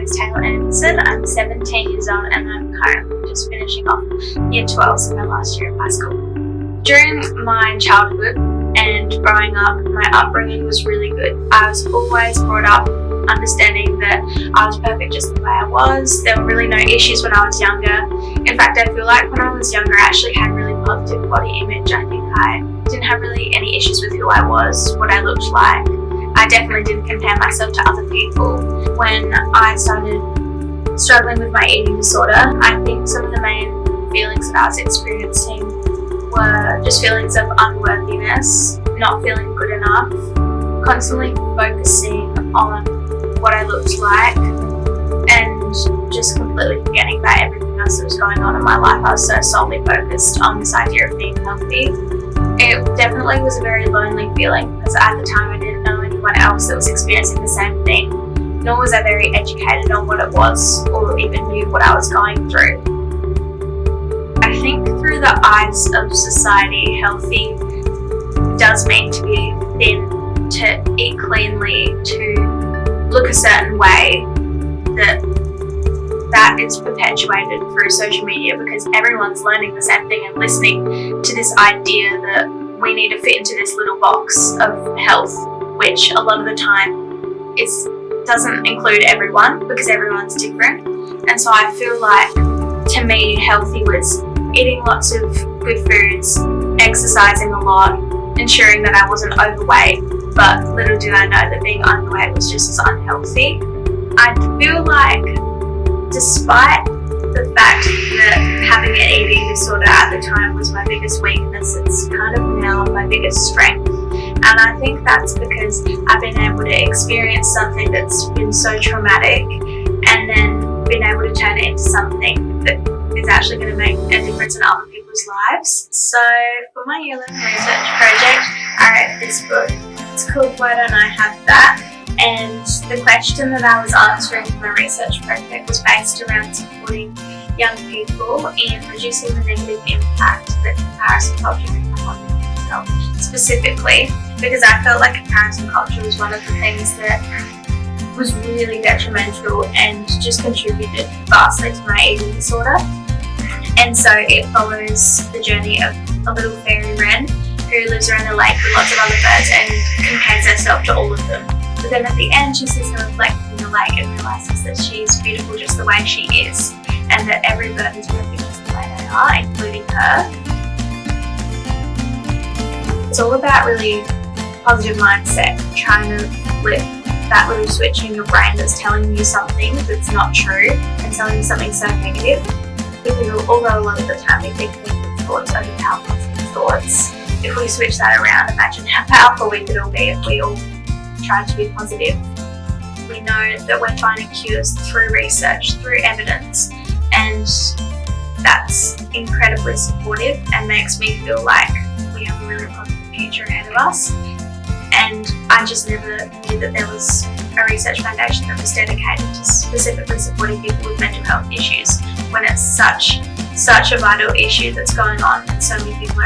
name is Taylor Anderson. I'm 17 years old and I'm currently just finishing off year 12, so my last year of high school. During my childhood and growing up, my upbringing was really good. I was always brought up understanding that I was perfect just the way I was. There were really no issues when I was younger. In fact, I feel like when I was younger, I actually had really positive body image. I think I didn't have really any issues with who I was, what I looked like. I definitely didn't compare myself to other people. When I started struggling with my eating disorder, I think some of the main feelings that I was experiencing were just feelings of unworthiness, not feeling good enough, constantly focusing on what I looked like, and just completely forgetting about everything else that was going on in my life. I was so solely focused on this idea of being healthy. It definitely was a very lonely feeling because at the time I didn't know anyone else that was experiencing the same thing, nor was I very educated on what it was or even knew what I was going through. I think through the eyes of society, healthy does mean to be thin, to eat cleanly, to look a certain way, that is perpetuated through social media because everyone's learning the same thing and listening to this idea that we need to fit into this little box of health, which a lot of the time doesn't include everyone because everyone's different. And so I feel like, to me, healthy was eating lots of good foods, exercising a lot, ensuring that I wasn't overweight, but little did I know that being underweight was just as unhealthy. I feel like despite the fact that having an eating disorder at the time was my biggest weakness, it's kind of now my biggest strength. And I think that's because I've been able to experience something that's been so traumatic and then been able to turn it into something that is actually going to make a difference in other people's lives. So for my year 11 research project, I wrote this book. It's called Why Don't I Have That? And the question that I was answering for my research project was based around supporting young people in reducing the negative impact that comparison culture can have on mental health, specifically because I felt like comparison culture was one of the things that was really detrimental and just contributed vastly to my eating disorder. And so it follows the journey of a little fairy wren who lives around a lake with lots of other birds and compares herself to all of them. But then at the end, she sees her reflected in the lake and realises that she's beautiful just the way she is, and that every bird is perfect just the way they are, including her. It's all about really positive mindset, trying to flip that little switch in your brain that's telling you something that's not true and telling you something so negative. Because although a lot of the time we think negative thoughts overpower positive thoughts, if we switch that around, imagine how powerful we could all be if we all try to be positive. We know that we're finding cures through research, through evidence, and that's incredibly supportive and makes me feel like we have a really positive future ahead of us. And I just never knew that there was a research foundation that was dedicated to specifically supporting people with mental health issues when it's such a vital issue that's going on and so many people